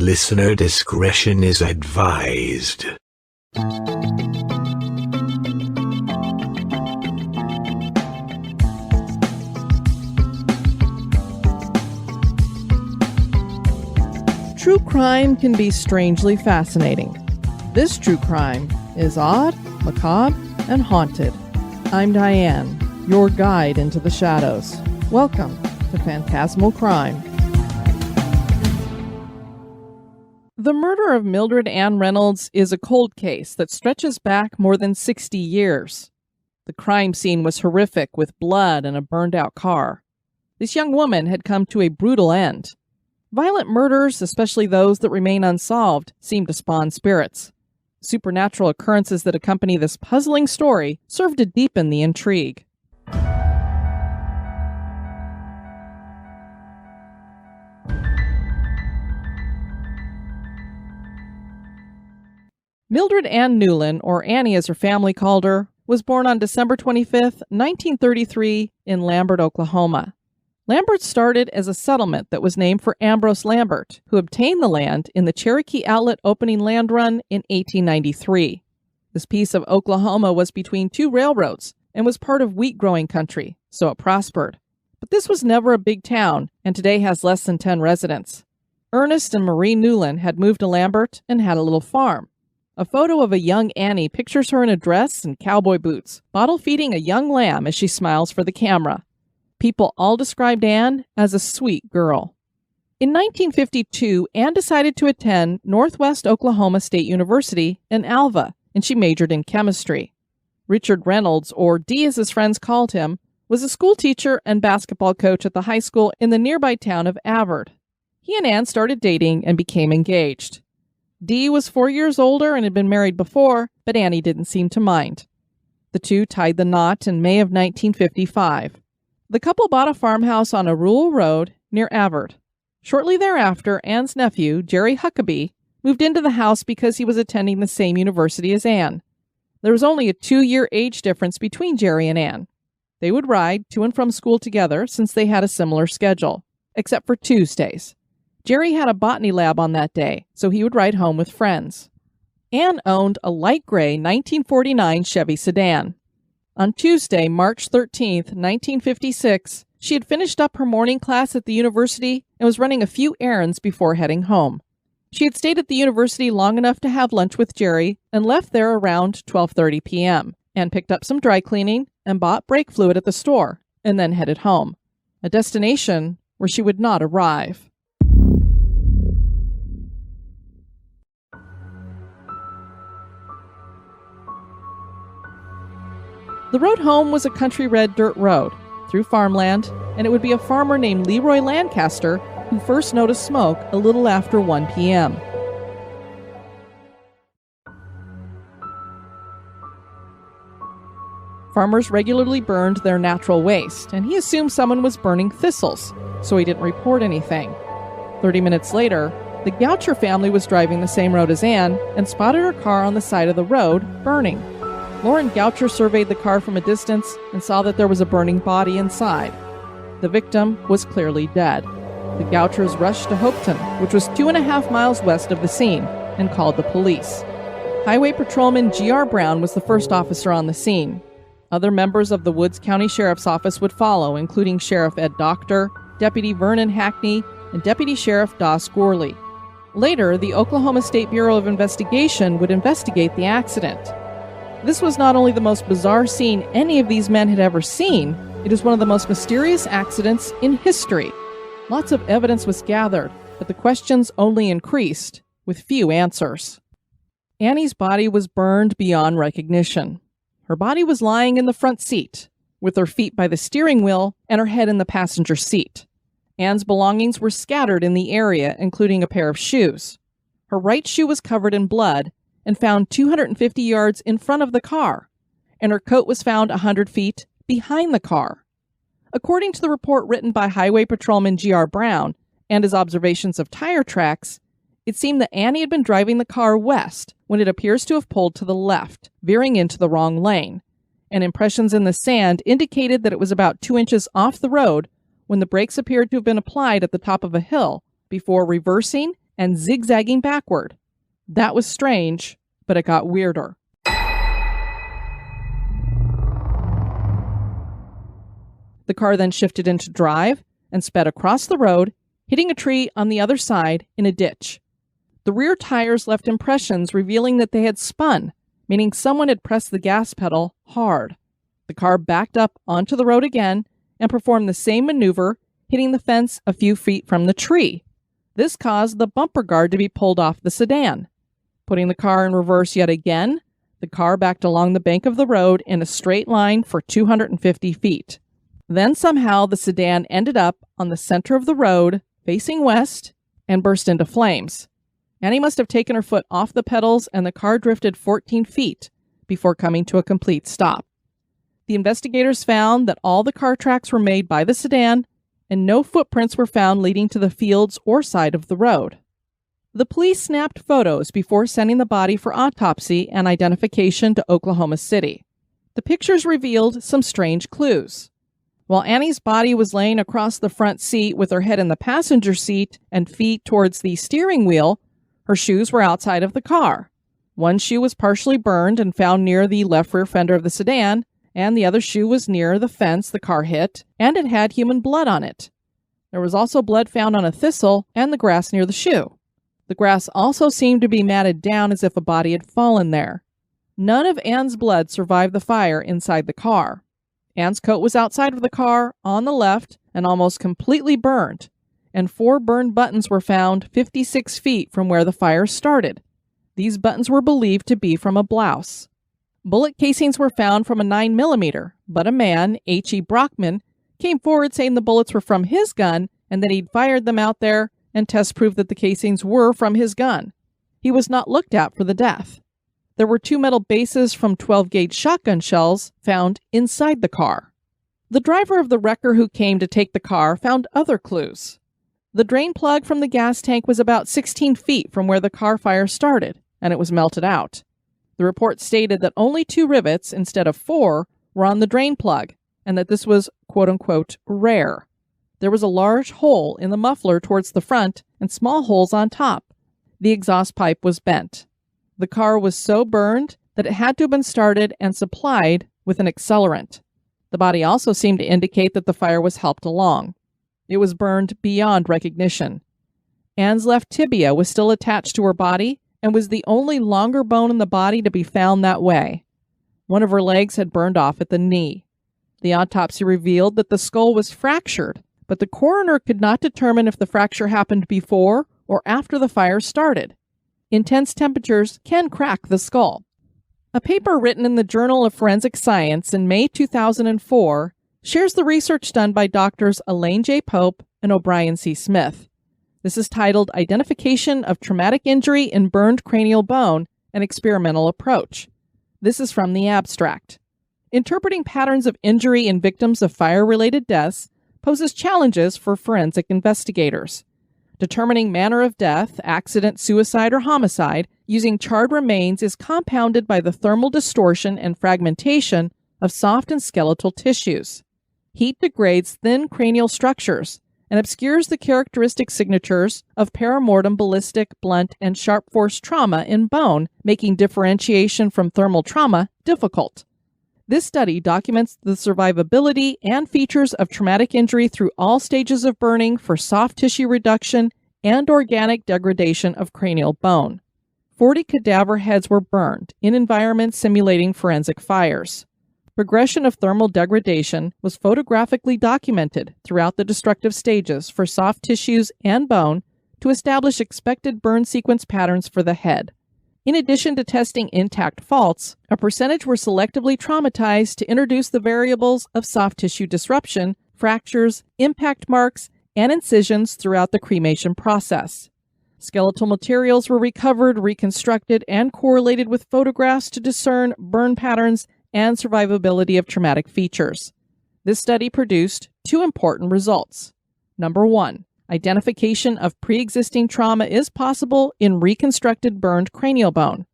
Listener discretion is advised. True crime can be strangely fascinating. This true crime is odd, macabre, and haunted. I'm Diane, your guide into the shadows. Welcome to Phantasmal Crime. The murder of Mildred Ann Reynolds is a cold case that stretches back more than 60 years. The crime scene was horrific with blood and a burned-out car. This young woman had come to a brutal end. Violent murders, especially those that remain unsolved, seem to spawn spirits. Supernatural occurrences that accompany this puzzling story serve to deepen the intrigue. Mildred Ann Newlin, or Annie as her family called her, was born on December 25, 1933, in Lambert, Oklahoma. Lambert started as a settlement that was named for Ambrose Lambert, who obtained the land in the Cherokee Outlet opening land run in 1893. This piece of Oklahoma was between two railroads and was part of wheat-growing country, so it prospered. But this was never a big town, and today has less than 10 residents. Ernest and Marie Newlin had moved to Lambert and had a little farm. A photo of a young Annie pictures her in a dress and cowboy boots, bottle-feeding a young lamb as she smiles for the camera. People all described Anne as a sweet girl. In 1952, Anne decided to attend Northwest Oklahoma State University in Alva, and she majored in chemistry. Richard Reynolds, or D as his friends called him, was a school teacher and basketball coach at the high school in the nearby town of Avard. He and Anne started dating and became engaged. D was 4 years older and had been married before, but Annie didn't seem to mind. The two tied the knot in May of 1955. The couple bought a farmhouse on a rural road near Avard. Shortly thereafter, Anne's nephew, Jerry Huckabee, moved into the house because he was attending the same university as Anne. There was only a 2-year age difference between Jerry and Anne. They would ride to and from school together since they had a similar schedule, except for Tuesdays. Jerry had a botany lab on that day, so he would ride home with friends. Anne owned a light gray 1949 Chevy sedan. On Tuesday, March 13, 1956, she had finished up her morning class at the university and was running a few errands before heading home. She had stayed at the university long enough to have lunch with Jerry and left there around 12:30 p.m. and picked up some dry cleaning and bought brake fluid at the store and then headed home, a destination where she would not arrive. The road home was a country red dirt road through farmland, and it would be a farmer named Leroy Lancaster who first noticed smoke a little after 1 p.m. Farmers regularly burned their natural waste, and he assumed someone was burning thistles, so he didn't report anything. 30 minutes later, the Goucher family was driving the same road as Anne and spotted her car on the side of the road burning. Lauren Goucher surveyed the car from a distance and saw that there was a burning body inside. The victim was clearly dead. The Gouchers rushed to Hopeton, which was 2.5 miles west of the scene, and called the police. Highway Patrolman G.R. Brown was the first officer on the scene. Other members of the Woods County Sheriff's Office would follow, including Sheriff Ed Doctor, Deputy Vernon Hackney, and Deputy Sheriff Doss Gorley. Later, the Oklahoma State Bureau of Investigation would investigate the accident. This was not only the most bizarre scene any of these men had ever seen, it is one of the most mysterious accidents in history. Lots of evidence was gathered, but the questions only increased, with few answers. Annie's body was burned beyond recognition. Her body was lying in the front seat, with her feet by the steering wheel and her head in the passenger seat. Anne's belongings were scattered in the area, including a pair of shoes. Her right shoe was covered in blood and found 250 yards in front of the car, and her coat was found 100 feet behind the car. According to the report written by Highway Patrolman G.R. Brown and his observations of tire tracks, it seemed that Annie had been driving the car west when it appears to have pulled to the left, veering into the wrong lane, and impressions in the sand indicated that it was about 2 inches off the road when the brakes appeared to have been applied at the top of a hill before reversing and zigzagging backward. That was strange, but it got weirder. The car then shifted into drive and sped across the road, hitting a tree on the other side in a ditch. The rear tires left impressions revealing that they had spun, meaning someone had pressed the gas pedal hard. The car backed up onto the road again and performed the same maneuver, hitting the fence a few feet from the tree. This caused the bumper guard to be pulled off the sedan. Putting the car in reverse yet again, the car backed along the bank of the road in a straight line for 250 feet. Then somehow the sedan ended up on the center of the road, facing west, and burst into flames. Annie must have taken her foot off the pedals and the car drifted 14 feet before coming to a complete stop. The investigators found that all the car tracks were made by the sedan and no footprints were found leading to the fields or side of the road. The police snapped photos before sending the body for autopsy and identification to Oklahoma City. The pictures revealed some strange clues. While Annie's body was laying across the front seat with her head in the passenger seat and feet towards the steering wheel, her shoes were outside of the car. One shoe was partially burned and found near the left rear fender of the sedan, and the other shoe was near the fence the car hit, and it had human blood on it. There was also blood found on a thistle and the grass near the shoe. The grass also seemed to be matted down as if a body had fallen there. None of Ann's blood survived the fire inside the car. Ann's coat was outside of the car, on the left, and almost completely burned, and 4 burned buttons were found 56 feet from where the fire started. These buttons were believed to be from a blouse. Bullet casings were found from a 9mm, but a man, H.E. Brockman, came forward saying the bullets were from his gun and that he'd fired them out there, and tests proved that the casings were from his gun. He was not looked at for the death. There were 2 metal bases from 12-gauge shotgun shells found inside the car. The driver of the wrecker who came to take the car found other clues. The drain plug from the gas tank was about 16 feet from where the car fire started, and it was melted out. The report stated that only 2 rivets instead of 4 were on the drain plug, and that this was quote-unquote rare. There was a large hole in the muffler towards the front and small holes on top. The exhaust pipe was bent. The car was so burned that it had to have been started and supplied with an accelerant. The body also seemed to indicate that the fire was helped along. It was burned beyond recognition. Ann's left tibia was still attached to her body and was the only longer bone in the body to be found that way. One of her legs had burned off at the knee. The autopsy revealed that the skull was fractured, but the coroner could not determine if the fracture happened before or after the fire started. Intense temperatures can crack the skull. A paper written in the Journal of Forensic Science in May 2004 shares the research done by doctors Elaine J. Pope and O'Brien C. Smith. This is titled Identification of Traumatic Injury in Burned Cranial Bone, an Experimental Approach. This is from the abstract. Interpreting patterns of injury in victims of fire-related deaths poses challenges for forensic investigators. Determining manner of death, accident, suicide, or homicide using charred remains is compounded by the thermal distortion and fragmentation of soft and skeletal tissues. Heat degrades thin cranial structures and obscures the characteristic signatures of perimortem ballistic, blunt, and sharp force trauma in bone, making differentiation from thermal trauma difficult. This study documents the survivability and features of traumatic injury through all stages of burning for soft tissue reduction and organic degradation of cranial bone. 40 cadaver heads were burned in environments simulating forensic fires. Progression of thermal degradation was photographically documented throughout the destructive stages for soft tissues and bone to establish expected burn sequence patterns for the head. In addition to testing intact faults, a percentage were selectively traumatized to introduce the variables of soft tissue disruption, fractures, impact marks, and incisions throughout the cremation process. Skeletal materials were recovered, reconstructed, and correlated with photographs to discern burn patterns and survivability of traumatic features. This study produced 2 important results. Number 1. Identification of pre-existing trauma is possible in reconstructed burned cranial bone.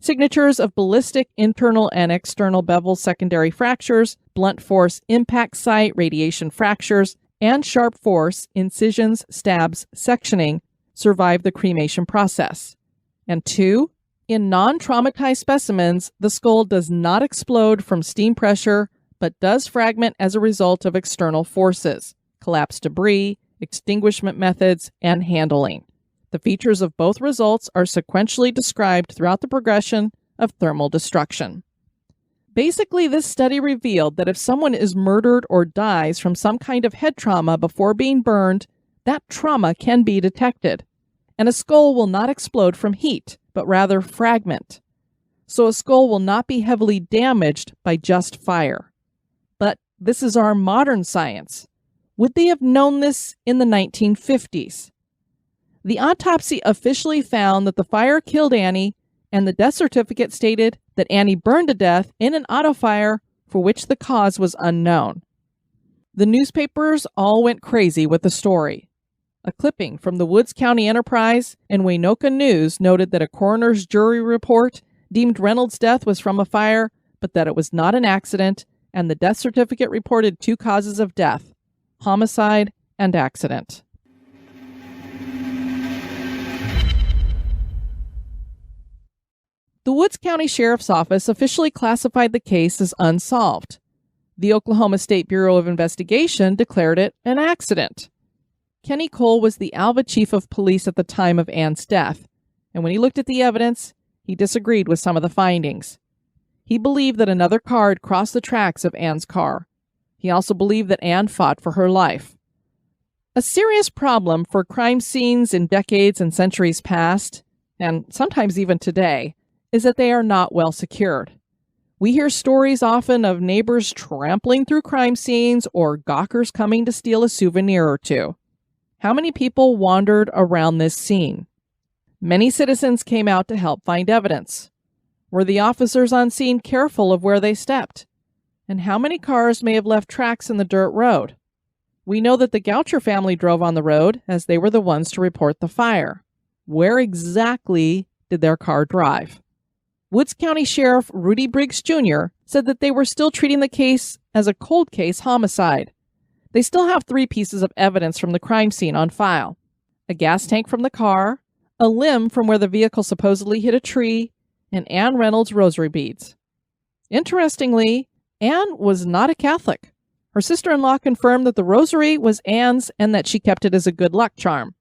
Signatures of ballistic internal and external bevel secondary fractures, blunt force impact site radiation fractures, and sharp force incisions, stabs, sectioning survived the cremation process. And 2, in non-traumatized specimens, the skull does not explode from steam pressure, but does fragment as a result of external forces, collapsed debris, extinguishment methods, and handling. The features of both results are sequentially described throughout the progression of thermal destruction. Basically, this study revealed that if someone is murdered or dies from some kind of head trauma before being burned, that trauma can be detected, and a skull will not explode from heat, but rather fragment. So a skull will not be heavily damaged by just fire. But this is our modern science. Would they have known this in the 1950s? The autopsy officially found that the fire killed Annie, and the death certificate stated that Annie burned to death in an auto fire for which the cause was unknown. The newspapers all went crazy with the story. A clipping from the Woods County Enterprise and Waynoka News noted that a coroner's jury report deemed Reynolds' death was from a fire, but that it was not an accident, and the death certificate reported 2 causes of death: homicide and accident. The Woods County Sheriff's Office officially classified the case as unsolved. The Oklahoma State Bureau of Investigation declared it an accident. Kenny Cole was the Alva chief of police at the time of Ann's death, and when he looked at the evidence, he disagreed with some of the findings. He believed that another car had crossed the tracks of Ann's car. He also believed that Ann fought for her life. A serious problem for crime scenes in decades and centuries past, and sometimes even today, is that they are not well secured. We hear stories often of neighbors trampling through crime scenes or gawkers coming to steal a souvenir or two. How many people wandered around this scene? Many citizens came out to help find evidence. Were the officers on scene careful of where they stepped? And how many cars may have left tracks in the dirt road? We know that the Goucher family drove on the road as they were the ones to report the fire. Where exactly did their car drive? Woods County Sheriff Rudy Briggs Jr. said that they were still treating the case as a cold case homicide. They still have 3 pieces of evidence from the crime scene on file: a gas tank from the car, a limb from where the vehicle supposedly hit a tree, and Ann Reynolds' rosary beads. Interestingly, Ann was not a Catholic. Her sister-in-law confirmed that the rosary was Ann's and that she kept it as a good luck charm.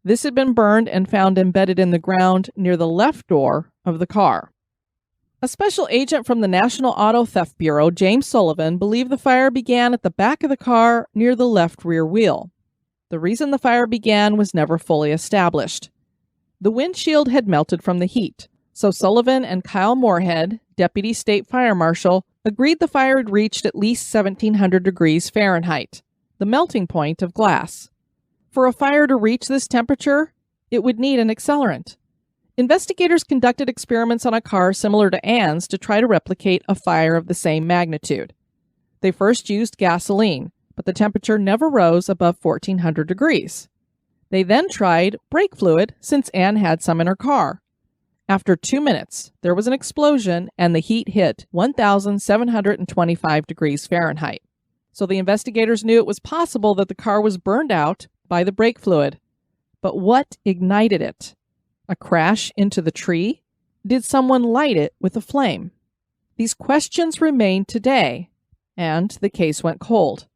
This had been burned and found embedded in the ground near the left door of the car. A special agent from the National Auto Theft Bureau, James Sullivan, believed the fire began at the back of the car near the left rear wheel. The reason the fire began was never fully established. The windshield had melted from the heat, so Sullivan and Kyle Moorhead, Deputy State Fire Marshal, agreed the fire had reached at least 1,700 degrees Fahrenheit, the melting point of glass. For a fire to reach this temperature, it would need an accelerant. Investigators conducted experiments on a car similar to Ann's to try to replicate a fire of the same magnitude. They first used gasoline, but the temperature never rose above 1,400 degrees. They then tried brake fluid since Ann had some in her car. After 2 minutes, there was an explosion and the heat hit 1,725 degrees Fahrenheit. So the investigators knew it was possible that the car was burned out by the brake fluid. But what ignited it? A crash into the tree? Did someone light it with a flame? These questions remain today, and the case went cold.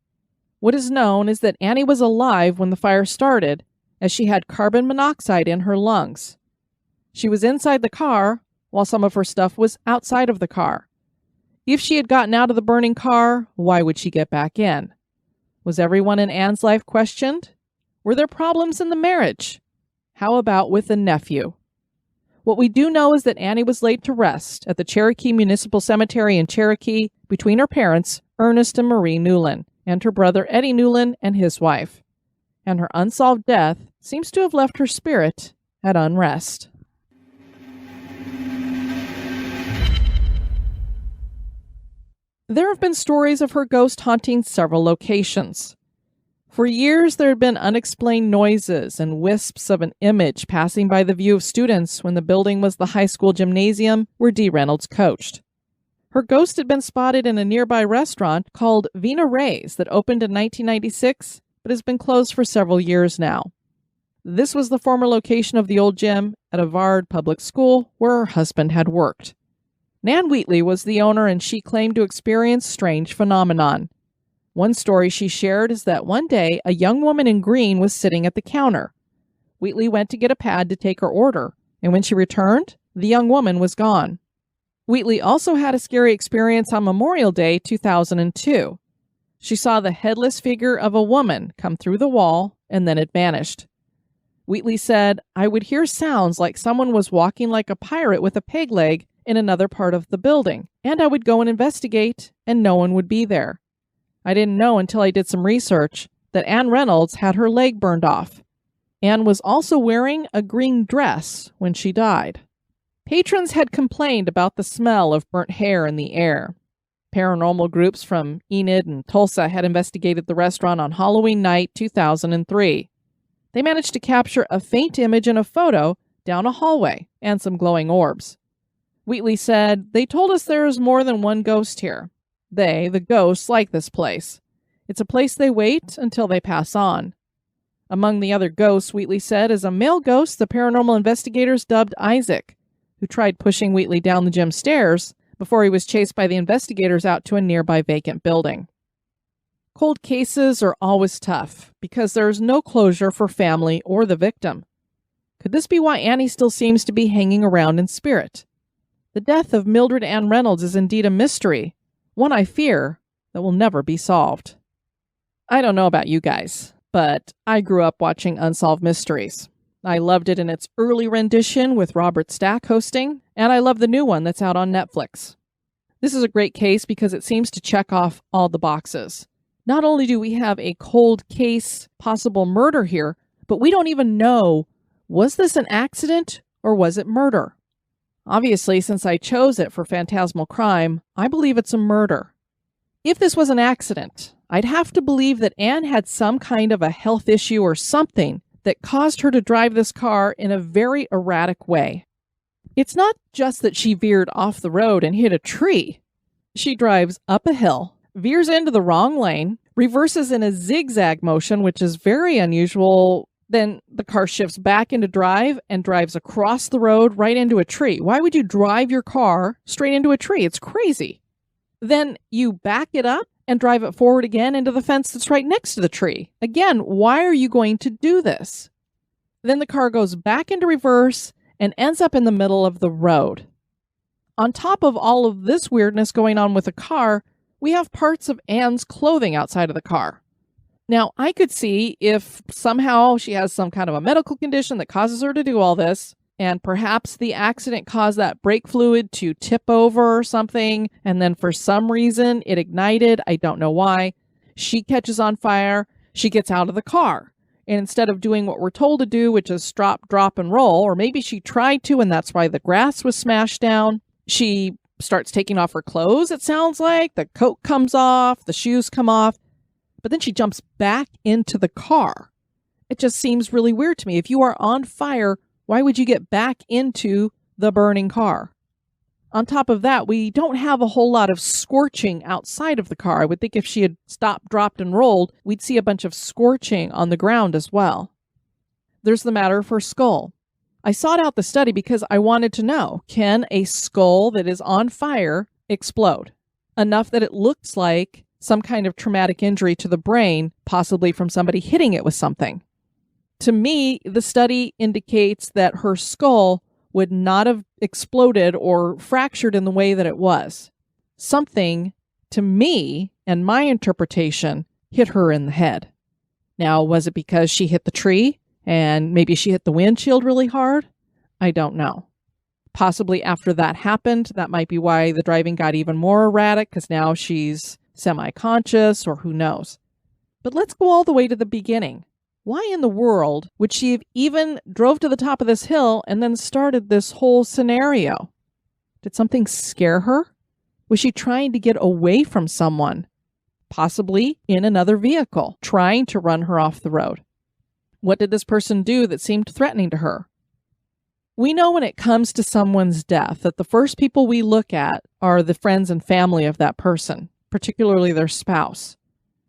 What is known is that Annie was alive when the fire started, as she had carbon monoxide in her lungs. She was inside the car, while some of her stuff was outside of the car. If she had gotten out of the burning car, why would she get back in? Was everyone in Ann's life questioned? Were there problems in the marriage? How about with the nephew? What we do know is that Annie was laid to rest at the Cherokee Municipal Cemetery in Cherokee between her parents, Ernest and Marie Newland, and her brother Eddie Newland and his wife. And her unsolved death seems to have left her spirit at unrest. There have been stories of her ghost haunting several locations. For years, there had been unexplained noises and wisps of an image passing by the view of students when the building was the high school gymnasium where Dee Reynolds coached. Her ghost had been spotted in a nearby restaurant called Vina Ray's that opened in 1996, but has been closed for several years now. This was the former location of the old gym at a Vard public school where her husband had worked. Nan Wheatley was the owner, and she claimed to experience strange phenomenon. One story she shared is that one day a young woman in green was sitting at the counter. Wheatley went to get a pad to take her order, and when she returned, the young woman was gone. Wheatley also had a scary experience on Memorial Day 2002. She saw the headless figure of a woman come through the wall, and then it vanished. Wheatley said, "I would hear sounds like someone was walking like a pirate with a peg leg in another part of the building, and I would go and investigate, and no one would be there. I didn't know until I did some research that Ann Reynolds had her leg burned off. Ann was also wearing a green dress when she died." Patrons had complained about the smell of burnt hair in the air. Paranormal groups from Enid and Tulsa had investigated the restaurant on Halloween night 2003. They managed to capture a faint image in a photo down a hallway and some glowing orbs. Wheatley said, "They told us there is more than one ghost here. They, the ghosts, like this place. It's a place they wait until they pass on." Among the other ghosts, Wheatley said, is a male ghost the paranormal investigators dubbed Isaac, who tried pushing Wheatley down the gym stairs before he was chased by the investigators out to a nearby vacant building. Cold cases are always tough because there is no closure for family or the victim. Could this be why Annie still seems to be hanging around in spirit? The death of Mildred Ann Reynolds is indeed a mystery, one I fear that will never be solved. I don't know about you guys, but I grew up watching Unsolved Mysteries. I loved it in its early rendition with Robert Stack hosting, and I love the new one that's out on Netflix. This is a great case because it seems to check off all the boxes. Not only do we have a cold case, possible murder here, but we don't even know, was this an accident or was it murder? Obviously, since I chose it for Phantasmal Crime, I believe it's a murder. If this was an accident, I'd have to believe that Anne had some kind of a health issue or something that caused her to drive this car in a very erratic way. It's not just that she veered off the road and hit a tree. She drives up a hill, veers into the wrong lane, reverses in a zigzag motion, which is very unusual. Then the car shifts back into drive and drives across the road right into a tree. Why would you drive your car straight into a tree? It's crazy. Then you back it up and drive it forward again into the fence that's right next to the tree. Again, why are you going to do this? Then the car goes back into reverse and ends up in the middle of the road. On top of all of this weirdness going on with the car, we have parts of Anne's clothing outside of the car. Now, I could see if somehow she has some kind of a medical condition that causes her to do all this, and perhaps the accident caused that brake fluid to tip over or something, and then for some reason it ignited. I don't know why. She catches on fire. She gets out of the car. And instead of doing what we're told to do, which is stop, drop, and roll, or maybe she tried to, and that's why the grass was smashed down, she starts taking off her clothes, it sounds like. The coat comes off, the shoes come off, but then she jumps back into the car. It just seems really weird to me. If you are on fire, why would you get back into the burning car? On top of that, we don't have a whole lot of scorching outside of the car. I would think if she had stopped, dropped, and rolled, we'd see a bunch of scorching on the ground as well. There's the matter of her skull. I sought out the study because I wanted to know, can a skull that is on fire explode? Enough that it looks like some kind of traumatic injury to the brain, possibly from somebody hitting it with something. To me, the study indicates that her skull would not have exploded or fractured in the way that it was. Something, to me, and my interpretation, hit her in the head. Now, was it because she hit the tree and maybe she hit the windshield really hard? I don't know. Possibly after that happened, that might be why the driving got even more erratic, because now she's semi-conscious, or who knows. But let's go all the way to the beginning. Why in the world would she have even drove to the top of this hill and then started this whole scenario? Did something scare her? Was she trying to get away from someone? Possibly in another vehicle, trying to run her off the road. What did this person do that seemed threatening to her? We know when it comes to someone's death that the first people we look at are the friends and family of that person, particularly their spouse.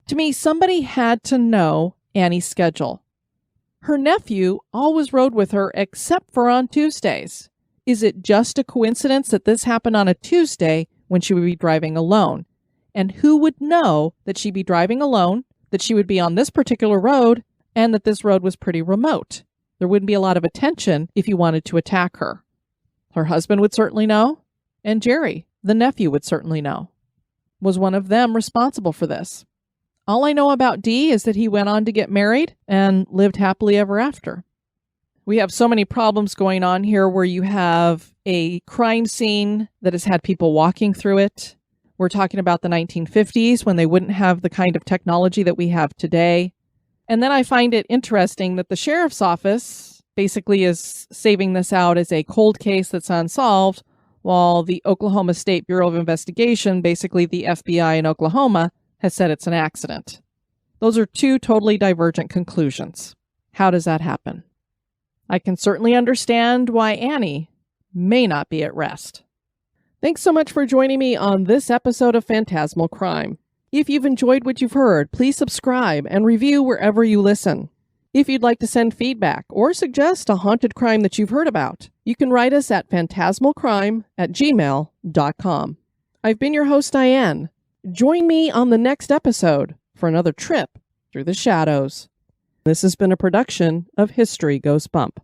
To me, somebody had to know Annie's schedule. Her nephew always rode with her except for on Tuesdays. Is it just a coincidence that this happened on a Tuesday when she would be driving alone? And who would know that she'd be driving alone, that she would be on this particular road, and that this road was pretty remote? There wouldn't be a lot of attention if you wanted to attack her. Her husband would certainly know, and Jerry, the nephew, would certainly know. Was one of them responsible for this? All I know about Dee is that he went on to get married and lived happily ever after. We have so many problems going on here where you have a crime scene that has had people walking through it. We're talking about the 1950s when they wouldn't have the kind of technology that we have today. And then I find it interesting that the sheriff's office basically is saving this out as a cold case that's unsolved, while the Oklahoma State Bureau of Investigation, basically the FBI in Oklahoma, has said it's an accident. Those are two totally divergent conclusions. How does that happen? I can certainly understand why Annie may not be at rest. Thanks so much for joining me on this episode of Phantasmal Crime. If you've enjoyed what you've heard, please subscribe and review wherever you listen. If you'd like to send feedback or suggest a haunted crime that you've heard about, you can write us at phantasmalcrime@gmail.com. I've been your host, Diane. Join me on the next episode for another trip through the shadows. This has been a production of History Goes Bump.